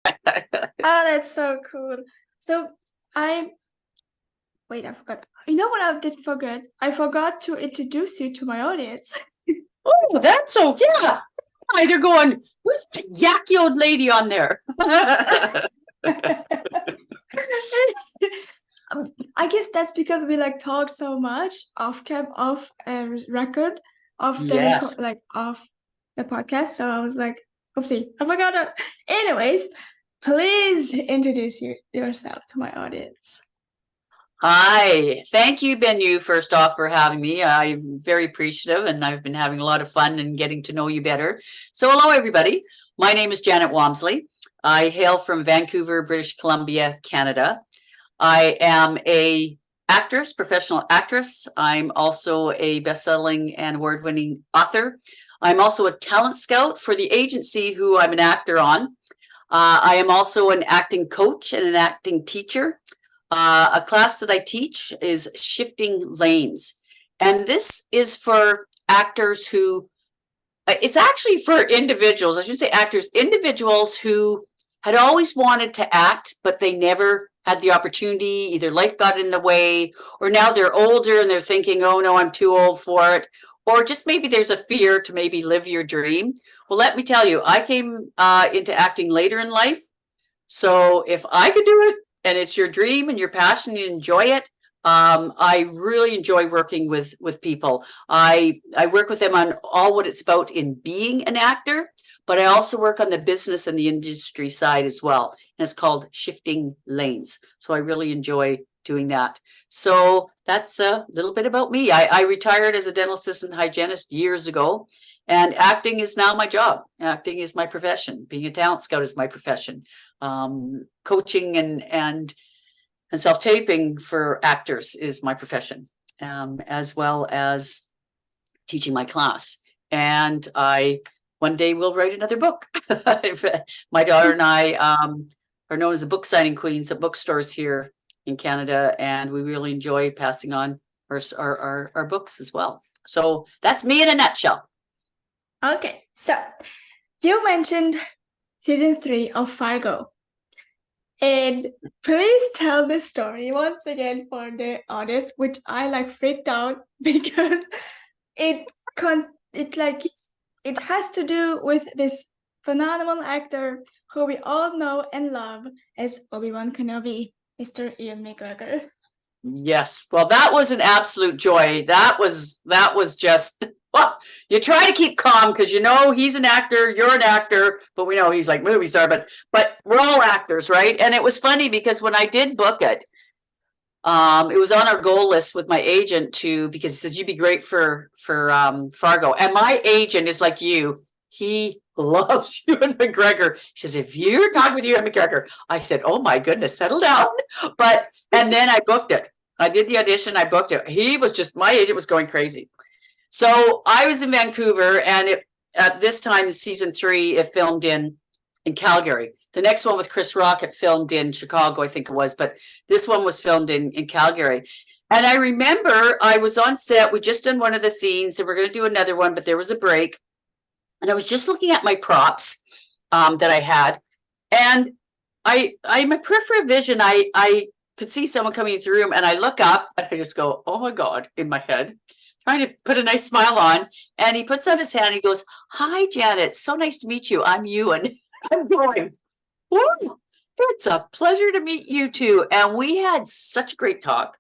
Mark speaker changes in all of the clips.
Speaker 1: Oh, that's so cool. So I I forgot. You know what I did forget? I forgot to introduce you to my audience.
Speaker 2: Oh, that's so, yeah. Hi, they're going, who's that yucky old lady on there?
Speaker 1: I guess that's because we like talked so much off record of the
Speaker 2: Yes.
Speaker 1: of the podcast. So I was like, oopsie, I forgot it. Anyways, please introduce yourself to my audience.
Speaker 2: Hi, thank you, Benyu, first off, for having me. I'm very appreciative, and I've been having a lot of fun and getting to know you better. So, hello, everybody. My name is Janet Walmsley. I hail from Vancouver, British Columbia, Canada. I am a actress, professional actress. I'm also a best-selling and award-winning author. I'm also a talent scout for the agency who I'm an actor on. I am also an acting coach and an acting teacher. A class that I teach is Shifting Lanes. And this is for actors who, it's actually for individuals, I should say actors, individuals who had always wanted to act, but they never had the opportunity. Either life got in the way, or now they're older and they're thinking, oh no, I'm too old for it. Or just maybe there's a fear to maybe live your dream. Well, let me tell you, I came into acting later in life. So if I could do it, and it's your dream and your passion, you enjoy it. I really enjoy working with people. I work with them on all what it's about in being an actor, but I also work on the business and the industry side as well. And it's called Shifting Lanes. So I really enjoy doing that. So that's a little bit about me. I retired as a dental assistant hygienist years ago, and acting is now my job. Acting is my profession. Being a talent scout is my profession. Coaching and self-taping for actors is my profession, as well as teaching my class. And I one day will write another book. My daughter and I are known as the book signing queens at bookstores here in Canada, and we really enjoy passing on our books as well. So that's me in a nutshell.
Speaker 1: Okay, so you mentioned season 3 of Fargo. And please tell the story once again for the audience, which I like freaked out because it it has to do with this phenomenal actor who we all know and love as Obi-Wan Kenobi, Mr. Ewan McGregor.
Speaker 2: Yes. Well, that was an absolute joy. That was just, well, you try to keep calm because you know he's an actor, you're an actor, but we know he's like movie star, but we're all actors, right? And it was funny because when I did book it, it was on our goal list with my agent because he says you'd be great for Fargo. And my agent is like you. He loves Ewan McGregor. He says, if you're talking with Ewan McGregor, I said, oh my goodness, settle down. And then I booked it. I did the audition. I booked it. My agent was going crazy. So I was in Vancouver, and at this time, season 3, it filmed in Calgary. The next one with Chris Rock, it filmed in Chicago, I think it was, but this one was filmed in Calgary. And I remember I was on set. We just done one of the scenes, and we're going to do another one, but there was a break. And I was just looking at my props that I had, and my peripheral vision, I could see someone coming into the room, and I look up and I just go, oh my God, in my head, trying to put a nice smile on. And he puts out his hand and he goes, hi, Janet. So nice to meet you. I'm Ewan. I'm going, oh, it's a pleasure to meet you too. And we had such a great talk.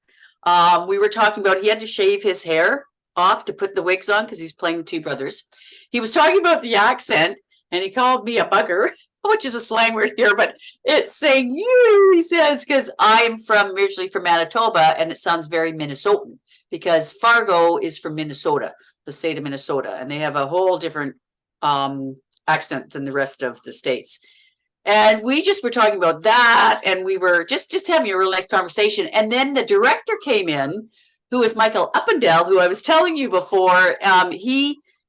Speaker 2: We were talking about he had to shave his hair off to put the wigs on because he's playing with 2 brothers. He was talking about the accent, and he called me a bugger, which is a slang word here, but it's saying you, he says, because I'm originally from Manitoba, and it sounds very Minnesotan because Fargo is from Minnesota, the state of Minnesota, and they have a whole different accent than the rest of the states. And we just were talking about that, and we were just having a really nice conversation. And then the director came in, who is Michael Uppendale, who I was telling you before.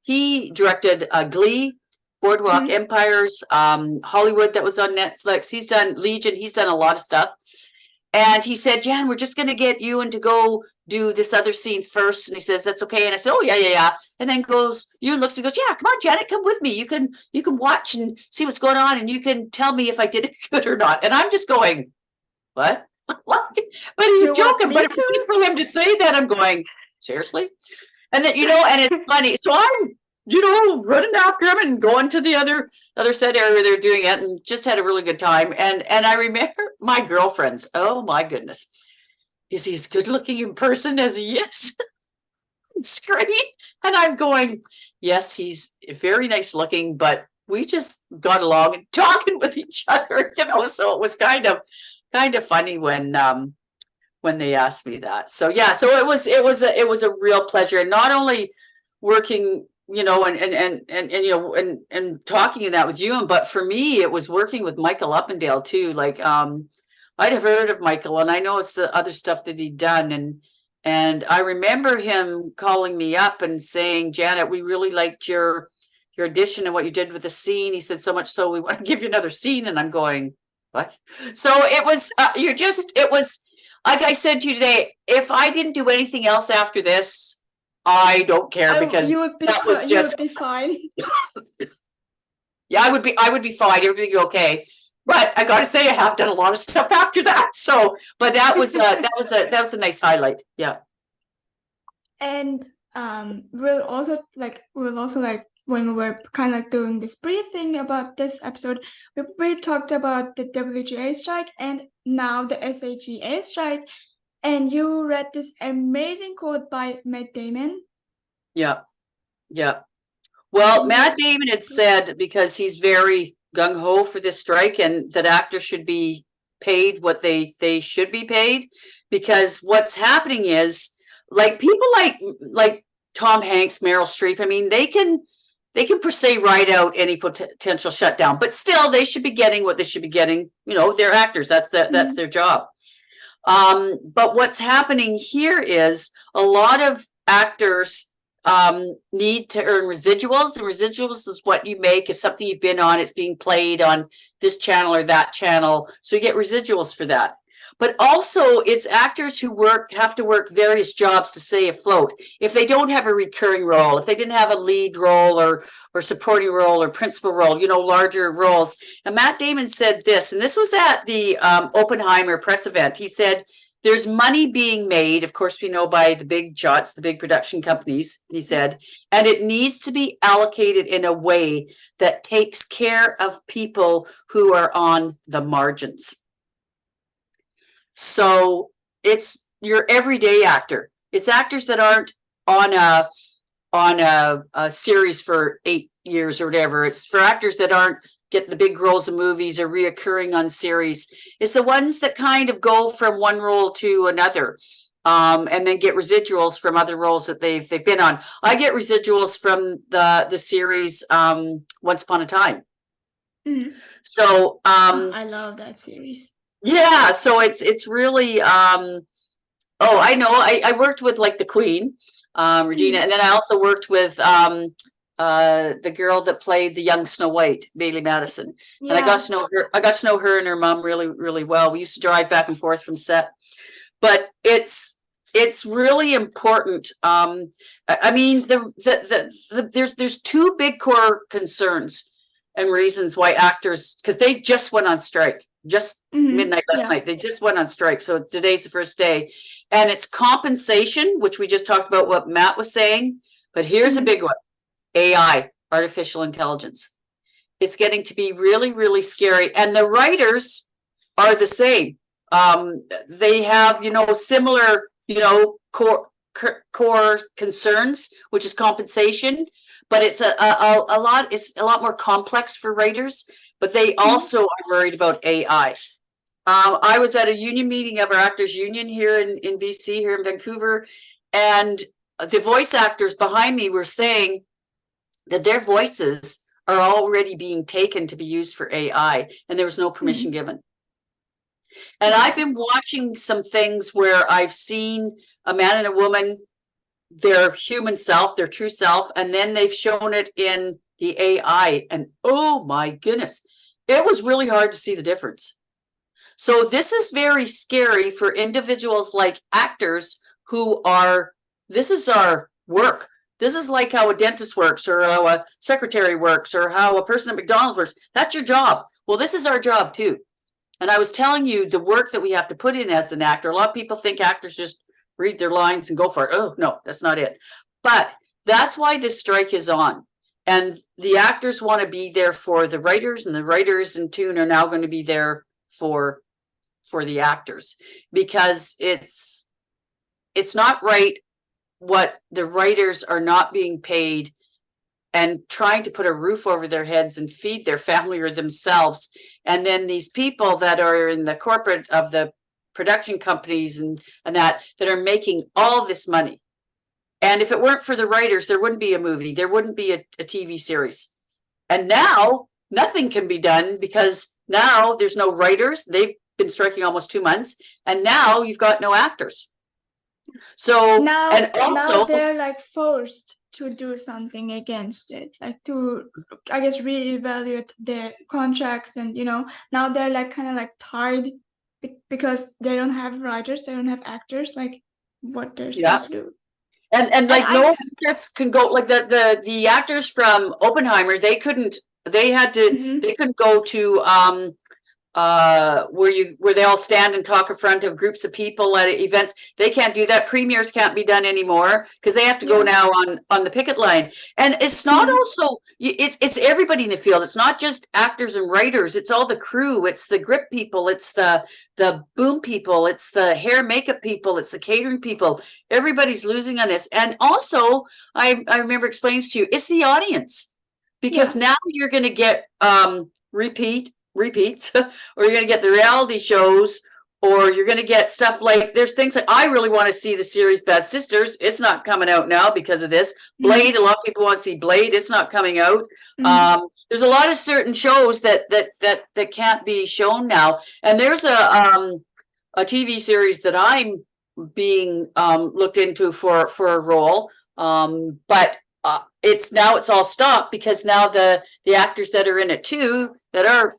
Speaker 2: He directed Glee, Boardwalk Empires, Hollywood, that was on Netflix. He's done Legion. He's done a lot of stuff. And he said, Jan, we're just going to get Ewan to go do this other scene first. And he says, that's okay. And I said, oh, yeah. and then Ewan looks and goes, yeah, come on, Janet, come with me. You can watch and see what's going on, and you can tell me if I did it good or not. And I'm just going, what? But he was joking, but for him to say that, I'm going, seriously? And then, and it's funny. So I'm, running after him and going to the other set area where they're doing it, and just had a really good time. And I remember my girlfriends, oh my goodness, is he as good looking in person as he is on screen? And I'm going, yes, he's very nice looking, but we just got along and talking with each other, so it was kind of funny when they asked me that. So yeah, so it was a real pleasure, and not only working, and talking in that with you, but for me, it was working with Michael Uppendale too. Like, I'd have heard of Michael, and I know it's the other stuff that he'd done, and I remember him calling me up and saying, Janet, we really liked your audition and what you did with the scene. He said, so much so we want to give you another scene. And I'm going, what? So it was, it was, like I said to you today, if I didn't do anything else after this, I don't care, because
Speaker 1: you would be fine.
Speaker 2: Yeah, I would be fine. Everything would be okay. But I got to say, I have done a lot of stuff after that. So, but that was a nice highlight. Yeah.
Speaker 1: And we'll also when we were kind of doing this briefing about this episode, we talked about the WGA strike and now the SAGA strike. And you read this amazing quote by Matt Damon.
Speaker 2: Yeah. Yeah. Well, Matt Damon had said, because he's very gung-ho for this strike, and that actors should be paid what they should be paid, because what's happening is, like, people like Tom Hanks, Meryl Streep, I mean, they can per se write out any potential shutdown, but still they should be getting what they should be getting. They're actors. That's their job. But what's happening here is a lot of actors need to earn residuals, and residuals is what you make if something you've been on, it's being played on this channel or that channel. So you get residuals for that. But also it's actors who have to work various jobs to stay afloat. If they don't have a recurring role, if they didn't have a lead role or supporting role or principal role, larger roles. And Matt Damon said this, and this was at the Oppenheimer press event. He said, there's money being made, of course, we know, by the big shots, the big production companies, he said, and it needs to be allocated in a way that takes care of people who are on the margins. So it's your everyday actor. It's actors that aren't on a series for 8 years or whatever. It's for actors that aren't get the big roles in movies or reoccurring on series. It's the ones that kind of go from one role to another, and then get residuals from other roles that they've been on. I get residuals from the series Once Upon a Time. Mm-hmm. So
Speaker 1: I love that series.
Speaker 2: Yeah, so it's really I know I worked with like the Queen, Regina, and then I also worked with the girl that played the young Snow White, Bailey Madison. Yeah. And I got to know her and her mom really, really well. We used to drive back and forth from set. But it's really important. I mean, there's two big core concerns and reasons why actors, because they just went on strike, just midnight last night. They just went on strike. So today's the first day. And it's compensation, which we just talked about what Matt was saying. But here's a big one. AI, artificial intelligence. It's getting to be really, really scary. And the writers are the same. They have, similar, core concerns, which is compensation, but it's a lot more complex for writers, but they also are worried about AI. I was at a union meeting of our actors union here in BC, here in Vancouver, and the voice actors behind me were saying that their voices are already being taken to be used for AI, and there was no permission given. And I've been watching some things where I've seen a man and a woman, their human self, their true self, and then they've shown it in the AI, and oh my goodness, it was really hard to see the difference. So this is very scary for individuals like actors who are, this is our work. This is like how a dentist works, or how a secretary works, or how a person at McDonald's works. That's your job. Well, this is our job too. And I was telling you the work that we have to put in as an actor. A lot of people think actors just read their lines and go for it. Oh, no, that's not it. But that's why this strike is on. And the actors want to be there for the writers, and the writers in tune are now going to be there for the actors, because it's not right what the writers are not being paid and trying to put a roof over their heads and feed their family or themselves. And then these people that are in the corporate of the production companies and that are making all this money. And if it weren't for the writers, there wouldn't be a movie, there wouldn't be a TV series. And now nothing can be done, because now there's no writers. They've been striking almost 2 months, and now you've got no actors. So
Speaker 1: now they're like forced to do something against it, like to, I guess, reevaluate their contracts. And now they're like kind of like tied because they don't have writers, they don't have actors, like what they're supposed to do.
Speaker 2: And like no actors can go, like the actors from Oppenheimer, they couldn't go to where they all stand and talk in front of groups of people at events. They can't do that. Premieres can't be done anymore because they have to go now on the picket line. And it's not also, it's everybody in the field. It's not just actors and writers. It's all the crew. It's the grip people. It's the boom people. It's the hair makeup people. It's the catering people. Everybody's losing on this. And also, I remember explaining to you, it's the audience, because now you're going to get repeats, or you're going to get the reality shows, or you're going to get stuff like, there's things like, I really want to see the series Bad Sisters. It's not coming out now because of this. Blade, a lot of people want to see Blade. It's not coming out. There's a lot of certain shows that can't be shown now. And there's a TV series that I'm being looked into for a role. But it's all stopped, because now the actors that are in it too, that are,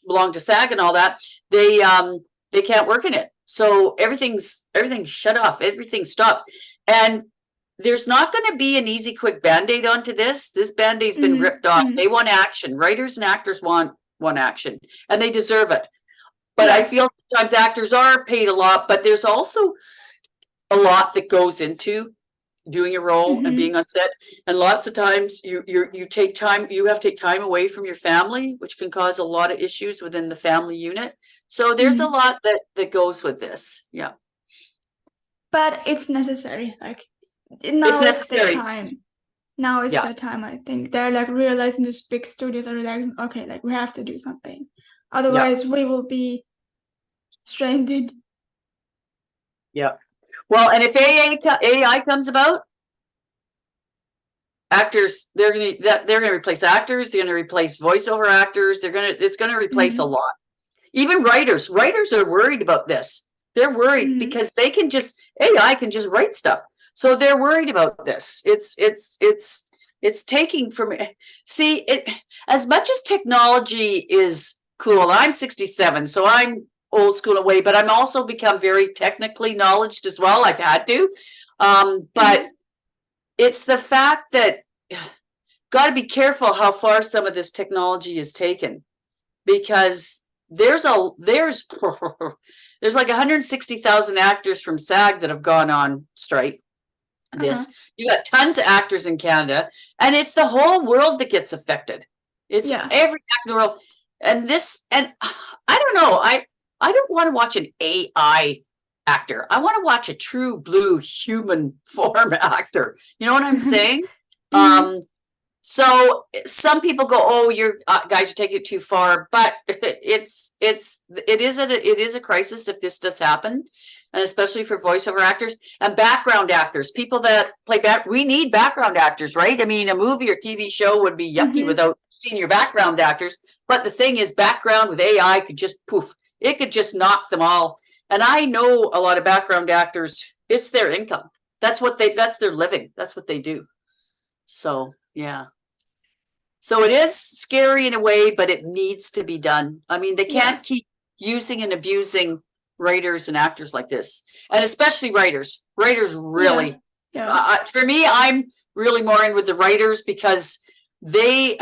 Speaker 2: belong to SAG and all that, they can't work in it. So everything's shut off, everything stopped. And there's not going to be an easy, quick Band-Aid onto this. This Band-Aid's been ripped off. They want action. Writers and actors want action, and they deserve it. But I feel sometimes actors are paid a lot, but there's also a lot that goes into doing a role and being on set. And lots of times you take time, you have to take time away from your family, which can cause a lot of issues within the family unit. So there's a lot that goes with this. Yeah.
Speaker 1: But it's necessary. Like now it's the time. Now it's the time, I think. They're like realizing, these big studios are realizing, okay, like we have to do something. Otherwise we will be stranded.
Speaker 2: Yeah. Well, and if AI comes about, actors, they're gonna replace actors. They're gonna replace voiceover actors. It's gonna replace a lot. Even writers are worried about this. They're worried because AI can just write stuff. So they're worried about this. It's taking from, as much as technology is cool. I'm 67, so I'm old school away, but I'm also become very technically knowledgeable as well. I've had to, but it's the fact that got to be careful how far some of this technology is taken, because there's like 160,000 actors from SAG that have gone on strike. You got tons of actors in Canada, and it's the whole world that gets affected. It's every actor in the world, and I don't know. I don't want to watch an AI actor. I want to watch a true blue human form actor. You know what I'm saying? So some people go, "Oh, you're guys are taking it too far," but it is a crisis if this does happen, and especially for voiceover actors and background actors, people that play back. We need background actors, right? I mean, a movie or TV show would be yucky without senior background actors. But the thing is, background with AI could just poof. It could just knock them all. And I know a lot of background actors, it's their income. That's their living. That's what they do. So, yeah. So it is scary in a way, but it needs to be done. I mean, they can't keep using and abusing writers and actors like this. And especially writers. Writers really, for me, really more in with the writers because their
Speaker 1: Me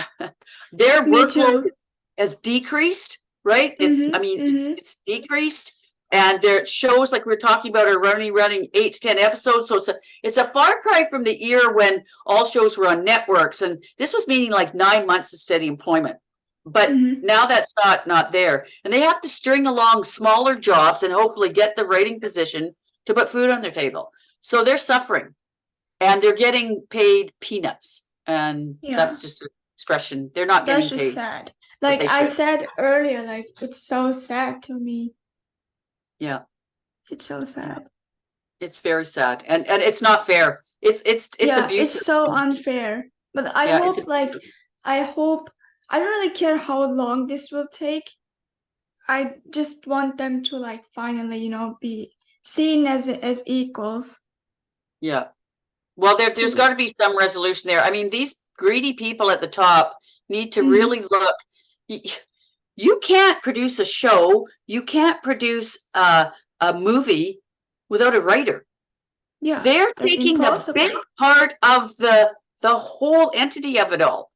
Speaker 2: workload
Speaker 1: too.
Speaker 2: has decreased, right? It's decreased. And their shows, like we were talking about, are running 8 to 10 episodes. So it's a far cry from the era when all shows were on networks. And this was meaning like 9 months of steady employment. But now that's not there. And they have to string along smaller jobs and hopefully get the writing position to put food on their table. So they're suffering and they're getting paid peanuts. And that's just an expression. They're not getting paid.
Speaker 1: That's just sad. Like I said earlier, like it's so sad to me.
Speaker 2: Yeah.
Speaker 1: It's so sad.
Speaker 2: It's very sad. And it's not fair. It's abusive.
Speaker 1: It's so unfair. But I hope I don't really care how long this will take. I just want them to like finally, you know, be seen as equals.
Speaker 2: Yeah. Well, there's got to be some resolution there. I mean, these greedy people at the top need to really look. You can't produce a show. You can't produce a movie without a writer.
Speaker 1: Yeah,
Speaker 2: they're taking a big part of the whole entity of it all.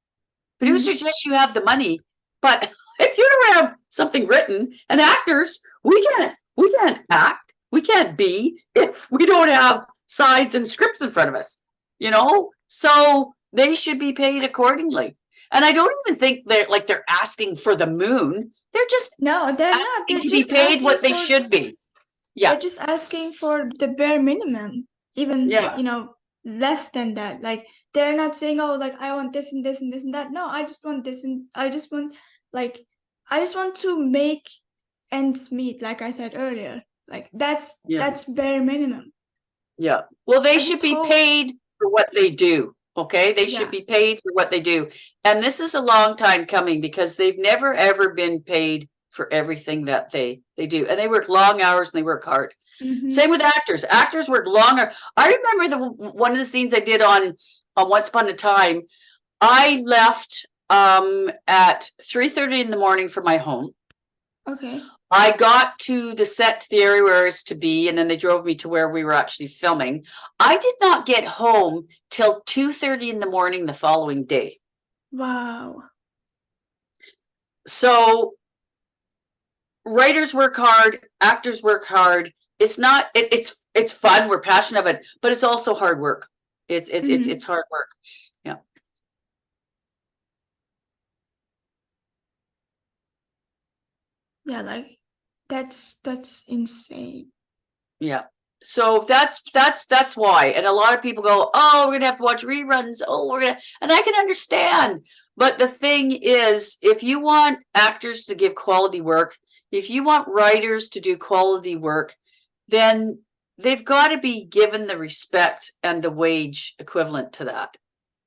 Speaker 2: Producers, yes, you have the money, but if you don't have something written, and actors, we can't act, we can't be if we don't have sides and scripts in front of us, you know. So they should be paid accordingly. And I don't even think they're asking for the moon. They're just
Speaker 1: they're not. They're
Speaker 2: to
Speaker 1: just
Speaker 2: be paid what they should be. Yeah,
Speaker 1: they're just asking for the bare minimum, even you know, less than that. Like they're not saying, oh, like I want this and this and this and that. No, I just want this and I just want to make ends meet. Like I said earlier, like that's bare minimum. Yeah.
Speaker 2: Well, they should be paid for what they do. Okay, they should be paid for what they do. And this is a long time coming because they've never, ever been paid for everything that they do. And they work long hours and they work hard. Same with actors. Actors work longer. I remember one of the scenes I did on Once Upon a Time. I left at 3:30 in the morning from my home.
Speaker 1: Okay.
Speaker 2: I got to the set, the area where I was to be, and then they drove me to where we were actually filming. I did not get home till 2:30 in the morning the following day.
Speaker 1: Wow.
Speaker 2: So writers work hard, actors work hard. It's not, it's fun. We're passionate about it, but it's also hard work. It's hard work. Yeah.
Speaker 1: Yeah, like that's insane.
Speaker 2: Yeah. So that's why. And a lot of people go, oh, we're gonna have to watch reruns. Oh, and I can understand. But the thing is, if you want actors to give quality work, if you want writers to do quality work, then they've got to be given the respect and the wage equivalent to that.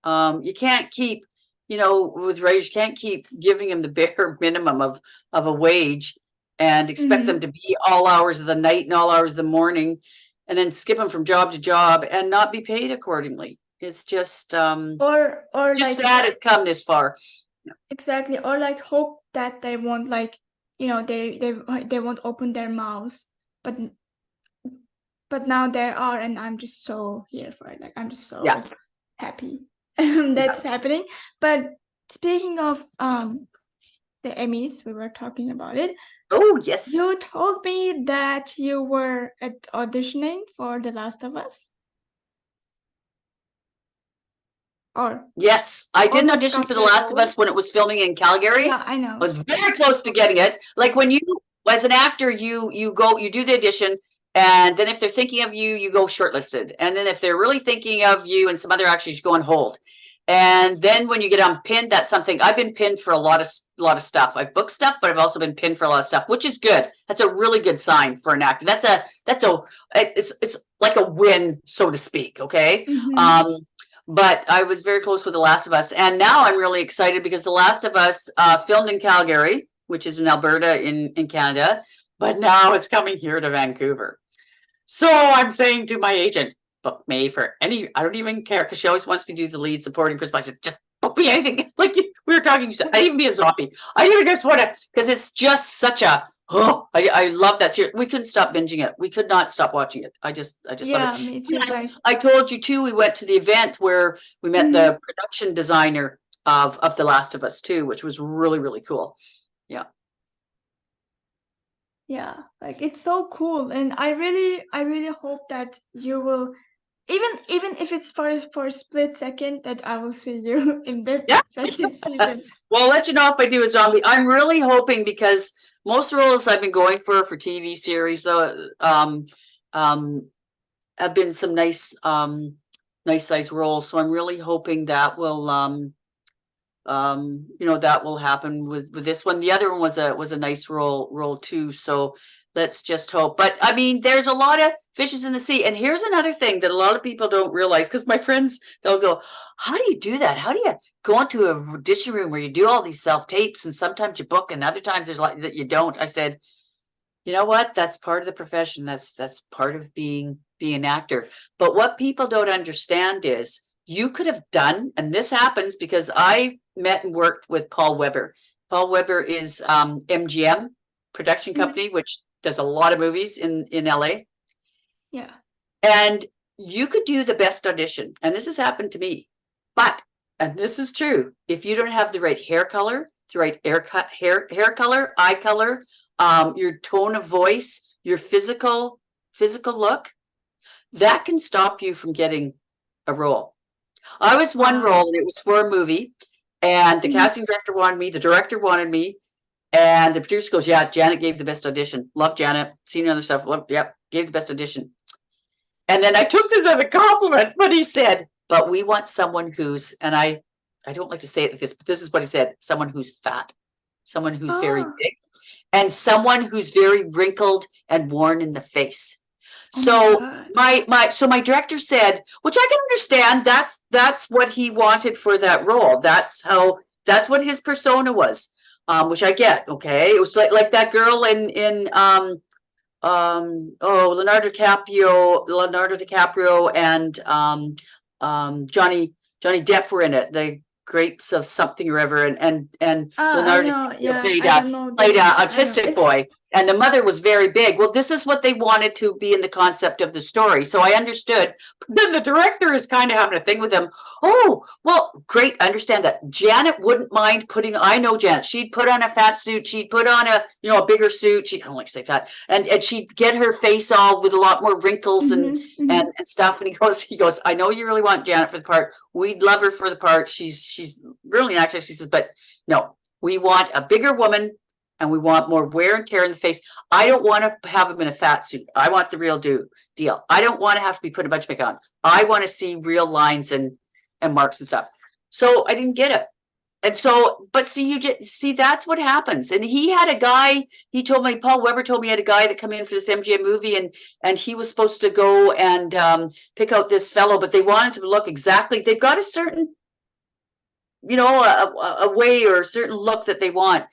Speaker 2: You can't keep, you know, with writers, you can't keep giving them the bare minimum of a wage and expect them to be all hours of the night and all hours of the morning and then skip them from job to job and not be paid accordingly. It's just
Speaker 1: or
Speaker 2: just
Speaker 1: like
Speaker 2: sad it's come this far.
Speaker 1: Exactly. Or like hope that they won't, like, you know, they won't open their mouths, but now they are, and I'm just so here for it. Like I'm just so happy that's happening. But speaking of the Emmys, we were talking about it.
Speaker 2: Oh yes.
Speaker 1: You told me that you were auditioning for The Last of Us.
Speaker 2: Yes, I did an audition for The Last of Us when it was filming in Calgary.
Speaker 1: Yeah, I know.
Speaker 2: I was very close to getting it. Like when you, as an actor, you do the audition, and then if they're thinking of you, you go shortlisted. And then if they're really thinking of you and some other actors, you go on hold. And then when you get on pinned, that's something I've been pinned for a lot of stuff. I've booked stuff, but I've also been pinned for a lot of stuff, which is good. That's a really good sign for an actor. It's like a win, so to speak. Okay. But I was very close with The Last of Us. And now I'm really excited because The Last of Us filmed in Calgary, which is in Alberta in Canada, but now it's coming here to Vancouver. So I'm saying to my agent, book me for any, I don't even care, because she always wants me to do the lead supporting principal. I said, just book me anything. Like we were talking, I didn't even be a zombie. I even just want to, because it's just such a Oh, I love that series. We couldn't stop binging it. We could not stop watching it. I just love
Speaker 1: Yeah,
Speaker 2: it.
Speaker 1: me too. Like,
Speaker 2: I told you too, we went to the event where we met
Speaker 1: mhm,
Speaker 2: the production designer of The Last of Us too, which was really, really cool. Yeah.
Speaker 1: yeah, like it's so cool, and I really hope that you will, even if it's for a split second, that I will see you in the
Speaker 2: Yeah.
Speaker 1: second season.
Speaker 2: Well, I'll let you know if I do a zombie. I'm really hoping because most roles I've been going for TV series, though, have been some nice size roles. So I'm really hoping that will, that will happen with this one. The other one was a nice role too. So let's just hope. But I mean, there's a lot of fishes in the sea. And here's another thing that a lot of people don't realize, because my friends, they'll go, how do you do that? How do you go into a audition room where you do all these self tapes and sometimes you book and other times there's like that you don't? I said, you know what? That's part of the profession. That's part of being an actor. But what people don't understand is you could have done, and this happens because I met and worked with Paul Weber. Paul Weber is MGM production
Speaker 1: Mhm.
Speaker 2: company, which does a lot of movies in LA.
Speaker 1: Yeah.
Speaker 2: And you could do the best audition, and this has happened to me. But, and this is true, if you don't have the right hair color, the right hair color, eye color, your tone of voice, your physical look, that can stop you from getting a role. I was one
Speaker 1: Wow.
Speaker 2: role, and it was for a movie, and the
Speaker 1: Mhm.
Speaker 2: casting director wanted me, the director wanted me, and the producer goes, "Yeah, Janet gave the best audition. Love Janet. Seen other stuff. Love, yep, gave the best audition." And then I took this as a compliment, but he said, "But we want someone who's," and I don't like to say it like this, but this is what he said: someone who's fat, someone who's very
Speaker 1: Oh,
Speaker 2: big, and someone who's very wrinkled and worn in the face.
Speaker 1: oh my
Speaker 2: So
Speaker 1: God.
Speaker 2: my director said, which I can understand, that's what he wanted for that role. That's what his persona was. Which I get, okay. It was like that girl in Leonardo DiCaprio and Johnny Depp were in it. The Grapes of Something or ever, and
Speaker 1: I
Speaker 2: Leonardo
Speaker 1: know.
Speaker 2: DiCaprio
Speaker 1: Yeah, I don't know the
Speaker 2: played a
Speaker 1: name, but I know
Speaker 2: autistic
Speaker 1: it's.
Speaker 2: boy, and the mother was very big. Well, this is what they wanted to be in the concept of the story, so I understood. But then the director is kind of having a thing with him. Oh, well, great. I understand that. Janet wouldn't mind putting, I know Janet, she'd put on a fat suit, she'd put on a bigger suit. I don't like to say fat, and she'd get her face all with a lot more wrinkles and
Speaker 1: Mhm, mhm.
Speaker 2: stuff. And he goes, I know you really want Janet for the part. We'd love her for the part. She's really an actress. She says, but no, we want a bigger woman and we want more wear and tear in the face. I don't want to have him in a fat suit. I want the real deal. I don't want to have to be putting a bunch of makeup on. I want to see real lines and marks and stuff. So I didn't get it. And so, but see, that's what happens. And he had a guy, Paul Weber told me he had a guy that come in for this MGM movie, and he was supposed to go and pick out this fellow, but they wanted to look exactly, they've got a certain, a way or a certain look that they want.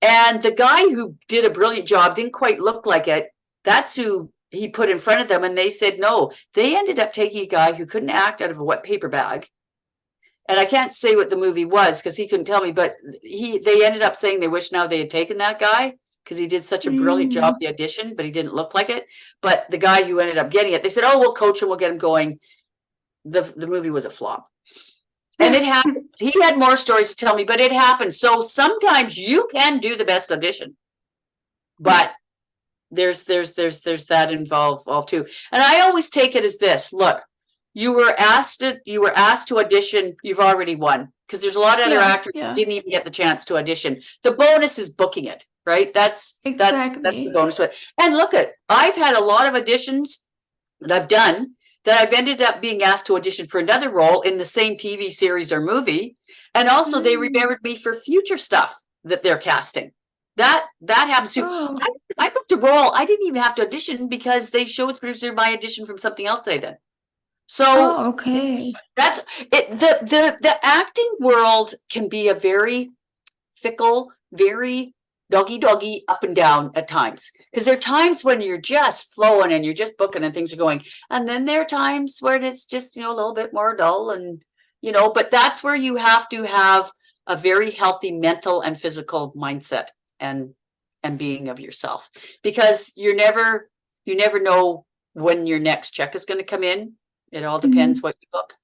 Speaker 2: And the guy who did a brilliant job didn't quite look like it. That's who he put in front of them. And they said no. They ended up taking a guy who couldn't act out of a wet paper bag. And I can't say what the movie was because he couldn't tell me, but they ended up saying they wish now they had taken that guy because he did such a brilliant job at the audition, but he didn't look like it. But the guy who ended up getting it, they said, oh, we'll coach him, we'll get him going. The movie was a flop. And it happens. He had more stories to tell me, but it happened. So sometimes you can do the best audition, but there's that involved too. And I always take it as this: look, you were asked to audition, you've already won, because there's a lot of other
Speaker 1: Yeah,
Speaker 2: actors who
Speaker 1: yeah,
Speaker 2: didn't even get the chance to audition. The bonus is booking it, right? That's the
Speaker 1: exactly.
Speaker 2: bonus. And look, I've had a lot of auditions that I've done that I've ended up being asked to audition for another role in the same TV series or movie. And also they
Speaker 1: Mm.
Speaker 2: remembered me for future stuff that they're casting. That happens too.
Speaker 1: Oh,
Speaker 2: I booked a role. I didn't even have to audition because they showed the producer my audition from something else they did. So
Speaker 1: oh, okay.
Speaker 2: that's it. The acting world can be a very fickle, very doggy up and down at times. Because there are times when you're just flowing and you're just booking and things are going. And then there are times where it's just, a little bit more dull and, but that's where you have to have a very healthy mental and physical mindset. And and being of yourself, because you never know when your next check is going to come in. It all depends what you book.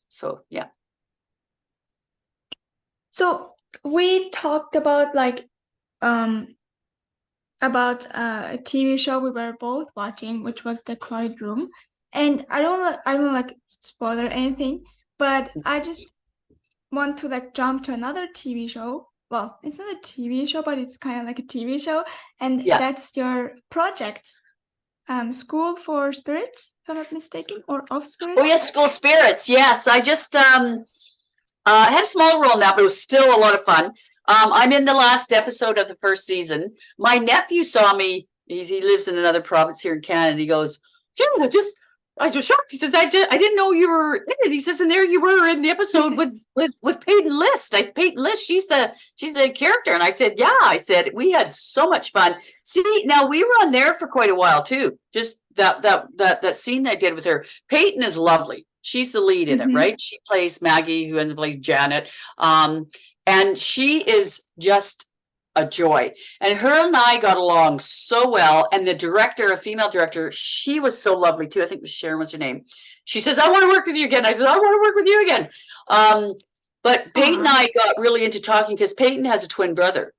Speaker 2: So yeah.
Speaker 1: So we talked about like about a TV show we were both watching, which was The Crowded Room. And I don't like spoiler anything, but I just want to like jump to another TV show. Well, it's not a TV show, but it's kind of like a TV show, and that's your project, School for Spirits, if I'm not mistaken, or of Spirits.
Speaker 2: Oh yes, School Spirits. Yes, I just had a small role in that, but it was still a lot of fun. I'm in the last episode of the first season. My nephew saw me. He lives in another province here in Canada. He goes, Janet, I was shocked. He says, I didn't know you were in it. He says, and there you were in the episode with Peyton List. Peyton List, she's the character. And I said, yeah. I said, we had so much fun. See, now we were on there for quite a while too. Just that scene that I did with her. Peyton is lovely. She's the lead in it, right? She plays Maggie, who ends up plays Janet. And she is just a joy. And her and I got along so well. And the director, a female director, she was so lovely too. I think Sharon was her name. She says, I want to work with you again. I said, I want to work with you again. But Peyton and I got really into talking because Peyton has a twin brother.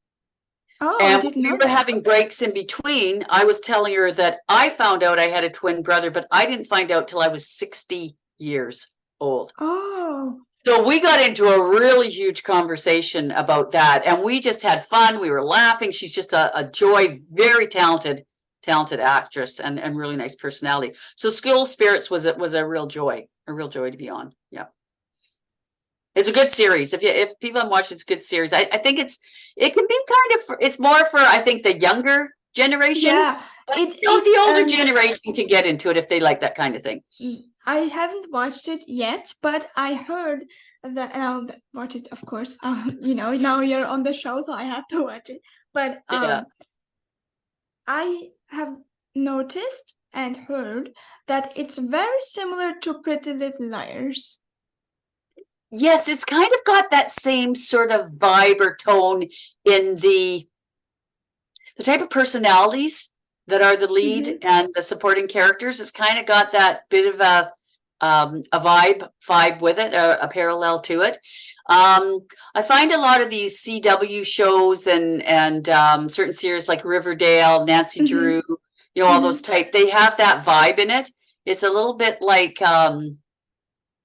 Speaker 1: Oh,
Speaker 2: and
Speaker 1: I didn't know
Speaker 2: we were
Speaker 1: that.
Speaker 2: having breaks in between. I was telling her that I found out I had a twin brother, but I didn't find out till I was 60 years old.
Speaker 1: Oh.
Speaker 2: So we got into a really huge conversation about that, and we just had fun. We were laughing. She's just a joy, very talented actress, and really nice personality. So School Spirits was a real joy to be on. Yeah, it's a good series. If people haven't watched, it's a good series. I think it can be kind of, it's more for, I think, the younger generation.
Speaker 1: Yeah,
Speaker 2: but the older generation can get into it if they like that kind of thing.
Speaker 1: I haven't watched it yet, but I heard that, and I'll watch it, of course. Now you're on the show, so I have to watch it. But I have noticed and heard that it's very similar to Pretty Little Liars.
Speaker 2: Yes, it's kind of got that same sort of vibe or tone in the type of personalities that are the lead and the supporting characters. It's kind of got that bit of a vibe with it, a parallel to it. I find a lot of these CW shows and certain series like Riverdale, Nancy Drew, all those type, they have that vibe in it. It's a little bit like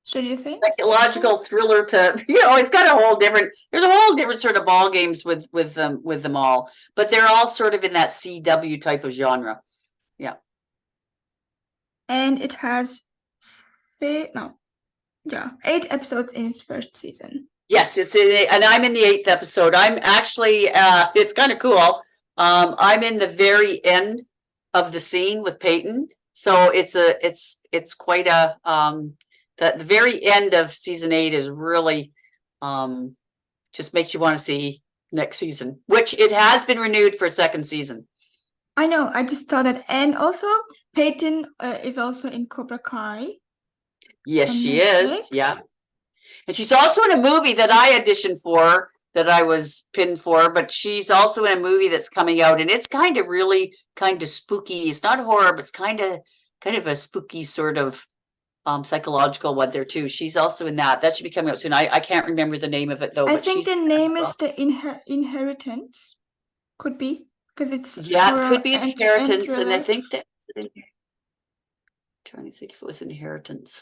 Speaker 1: so do you think
Speaker 2: psychological thriller to, it's got there's a whole different sort of ball games with them all, but they're all sort of in that CW type of genre. Yeah.
Speaker 1: And it has 8 episodes in its first season.
Speaker 2: Yes, and I'm in the 8th episode. I'm actually, it's kind of cool. I'm in the very end of the scene with Peyton. So it's quite a, the very end of season 8 is really, just makes you want to see next season, which it has been renewed for a second season.
Speaker 1: I know, I just saw that. And also Peyton is also in Cobra Kai.
Speaker 2: Yes, she is. Yeah. And she's also in a movie that I auditioned for, that I was pinned for, but she's also in a movie that's coming out, and it's kind of spooky. It's not horror, but it's kind of a spooky sort of psychological one there too. She's also in that. That should be coming out soon. I can't remember the name of it though.
Speaker 1: I think the name is The Inheritance. Could be, because it's
Speaker 2: it could be Inheritance, and I think that. Trying to think if it was Inheritance.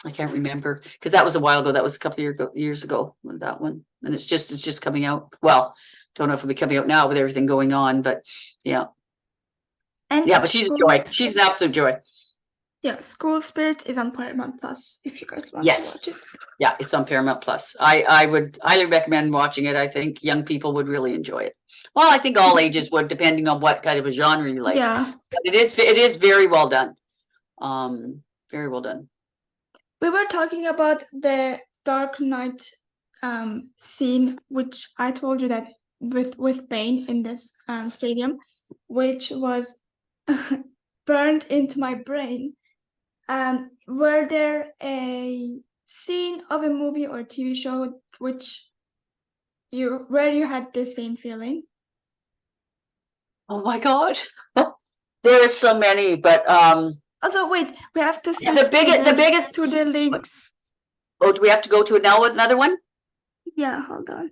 Speaker 2: I can't remember, because that was a while ago. That was a couple of years ago, that one, and it's just coming out. Well, don't know if it'll be coming out now with everything going on, but yeah. And but she's a joy. She's an absolute joy.
Speaker 1: Yeah, School Spirits is on Paramount Plus if you guys want to watch it.
Speaker 2: Yeah, it's on Paramount Plus. I would highly recommend watching it. I think young people would really enjoy it. Well, I think all ages would, depending on what kind of a genre you like.
Speaker 1: Yeah.
Speaker 2: But it is very well done. Very well done.
Speaker 1: We were talking about the Dark Knight scene, which I told you that with Bane in this stadium, which was burned into my brain. Were there a scene of a movie or TV show where you had the same feeling?
Speaker 2: Oh my God. There are so many, but
Speaker 1: Also, wait, we have to
Speaker 2: Yeah,
Speaker 1: switch
Speaker 2: the biggest.
Speaker 1: to the links.
Speaker 2: Oh, do we have to go to it now with another one?
Speaker 1: Yeah, hold on.